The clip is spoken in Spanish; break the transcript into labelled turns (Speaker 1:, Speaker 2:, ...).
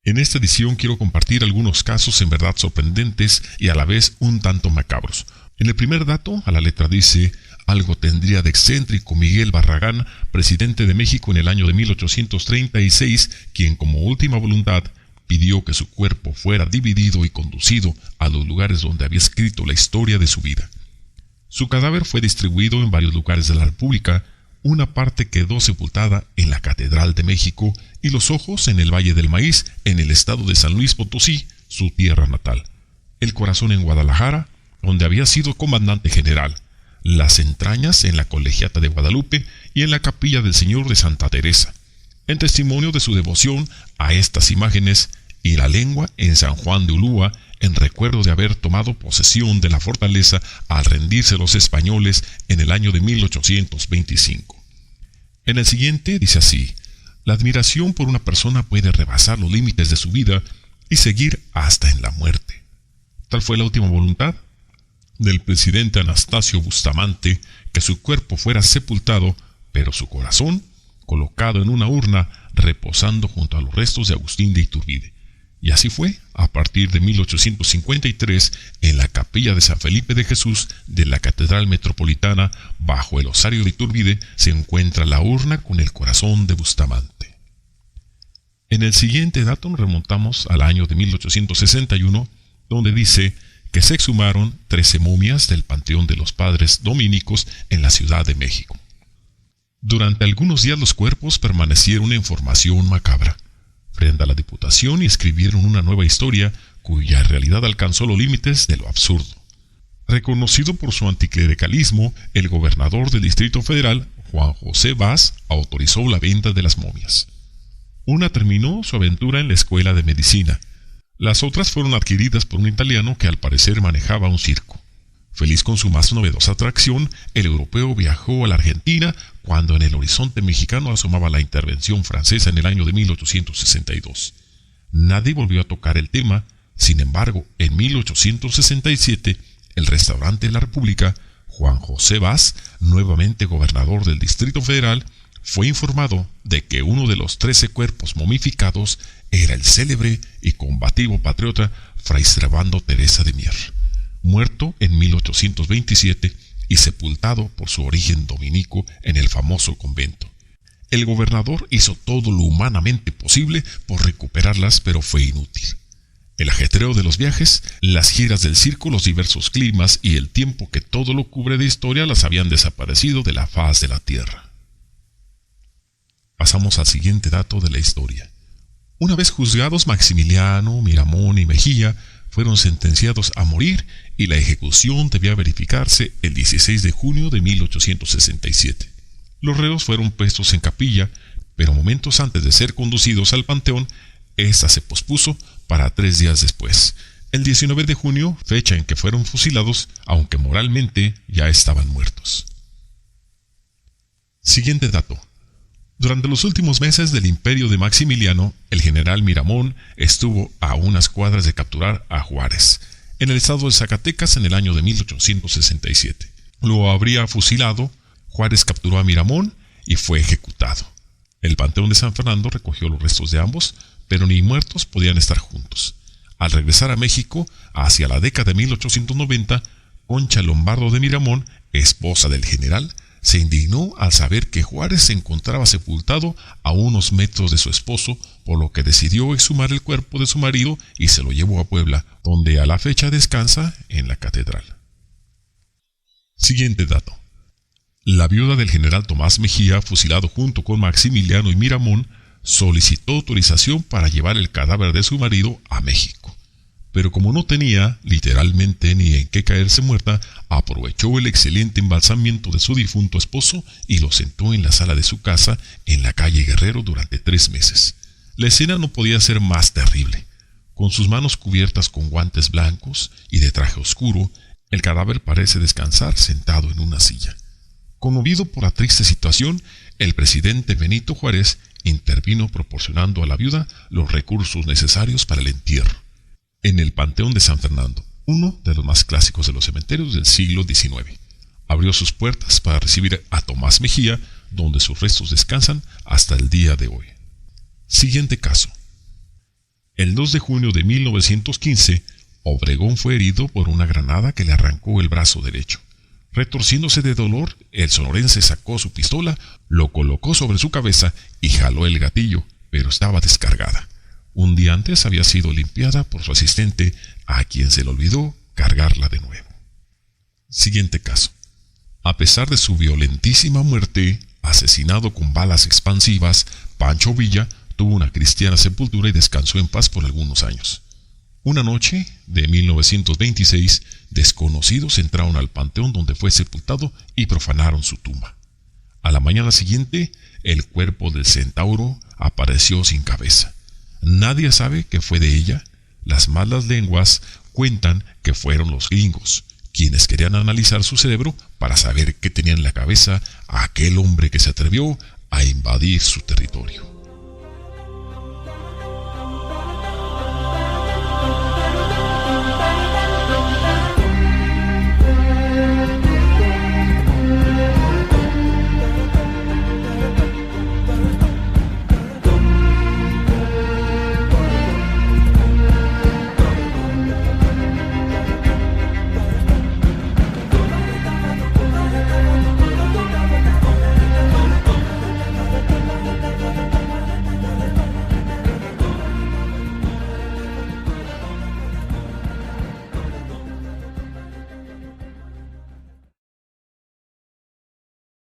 Speaker 1: En esta edición quiero compartir algunos casos en verdad sorprendentes y a la vez un tanto macabros. En el primer dato, a la letra dice: algo tendría de excéntrico Miguel Barragán, presidente de México en el año de 1836, quien como última voluntad pidió que su cuerpo fuera dividido y conducido a los lugares donde había escrito la historia de su vida. Su cadáver fue distribuido en varios lugares de la República. Una parte quedó sepultada en la Catedral de México y los ojos en el Valle del Maíz, en el estado de San Luis Potosí, su tierra natal. El corazón en Guadalajara, donde había sido comandante general. Las entrañas en la Colegiata de Guadalupe y en la Capilla del Señor de Santa Teresa, en testimonio de su devoción a estas imágenes, y la lengua en San Juan de Ulúa, en recuerdo de haber tomado posesión de la fortaleza al rendirse los españoles en el año de 1825. En el siguiente dice así: la admiración por una persona puede rebasar los límites de su vida y seguir hasta en la muerte. Tal fue la última voluntad del presidente Anastasio Bustamante, que su cuerpo fuera sepultado, pero su corazón colocado en una urna, reposando junto a los restos de Agustín de Iturbide. Y así fue, a partir de 1853, en la capilla de San Felipe de Jesús de la Catedral Metropolitana, bajo el osario de Iturbide, se encuentra la urna con el corazón de Bustamante. En el siguiente dato nos remontamos al año de 1861, donde dice que se exhumaron 13 momias del Panteón de los Padres Dominicos en la Ciudad de México. Durante algunos días los cuerpos permanecieron en formación macabra, frente a la Diputación, y escribieron una nueva historia cuya realidad alcanzó los límites de lo absurdo. Reconocido por su anticlericalismo, el gobernador del Distrito Federal, Juan José Vaz, autorizó la venta de las momias. Una terminó su aventura en la escuela de medicina. Las otras fueron adquiridas por un italiano que al parecer manejaba un circo. Feliz con su más novedosa atracción, el europeo viajó a la Argentina cuando en el horizonte mexicano asomaba la intervención francesa en el año de 1862. Nadie volvió a tocar el tema. Sin embargo, en 1867, el restaurante de la República, Juan José Vaz, nuevamente gobernador del Distrito Federal, fue informado de que uno de los 13 cuerpos momificados era el célebre y combativo patriota Fray Servando Teresa de Mier, muerto en 1827 y sepultado por su origen dominico en el famoso convento. El gobernador hizo todo lo humanamente posible por recuperarlas, pero fue inútil. El ajetreo de los viajes, las giras del circo, los diversos climas y el tiempo que todo lo cubre de historia las habían desaparecido de la faz de la tierra. Pasamos al siguiente dato de la historia. Una vez juzgados, Maximiliano, Miramón y Mejía fueron sentenciados a morir y la ejecución debía verificarse el 16 de junio de 1867. Los reos fueron puestos en capilla, pero momentos antes de ser conducidos al panteón, esta se pospuso para 3 días después, el 19 de junio, fecha en que fueron fusilados, aunque moralmente ya estaban muertos. Siguiente dato. Durante los últimos meses del imperio de Maximiliano, el general Miramón estuvo a unas cuadras de capturar a Juárez, en el estado de Zacatecas en el año de 1867. Lo habría fusilado. Juárez capturó a Miramón y fue ejecutado. El Panteón de San Fernando recogió los restos de ambos, pero ni muertos podían estar juntos. Al regresar a México, hacia la década de 1890, Concha Lombardo de Miramón, esposa del general, se indignó al saber que Juárez se encontraba sepultado a unos metros de su esposo, por lo que decidió exhumar el cuerpo de su marido y se lo llevó a Puebla, donde a la fecha descansa en la catedral. Siguiente dato. La viuda del general Tomás Mejía, fusilado junto con Maximiliano y Miramón, solicitó autorización para llevar el cadáver de su marido a México. Pero como no tenía, literalmente, ni en qué caerse muerta, aprovechó el excelente embalsamiento de su difunto esposo y lo sentó en la sala de su casa en la calle Guerrero durante 3 meses. La escena no podía ser más terrible. Con sus manos cubiertas con guantes blancos y de traje oscuro, el cadáver parece descansar sentado en una silla. Conmovido por la triste situación, el presidente Benito Juárez intervino proporcionando a la viuda los recursos necesarios para el entierro. En el Panteón de San Fernando, uno de los más clásicos de los cementerios del siglo XIX, abrió sus puertas para recibir a Tomás Mejía, donde sus restos descansan hasta el día de hoy. Siguiente caso. El 2 de junio de 1915, Obregón fue herido por una granada que le arrancó el brazo derecho. Retorciéndose de dolor, el sonorense sacó su pistola, lo colocó sobre su cabeza y jaló el gatillo, pero estaba descargada. Un día antes había sido limpiada por su asistente, a quien se le olvidó cargarla de nuevo. Siguiente caso. A pesar de su violentísima muerte, asesinado con balas expansivas, Pancho Villa tuvo una cristiana sepultura y descansó en paz por algunos años. Una noche de 1926, desconocidos entraron al panteón donde fue sepultado y profanaron su tumba. A la mañana siguiente, el cuerpo del centauro apareció sin cabeza. Nadie sabe qué fue de ella. Las malas lenguas cuentan que fueron los gringos, quienes querían analizar su cerebro para saber qué tenía en la cabeza aquel hombre que se atrevió a invadir su territorio.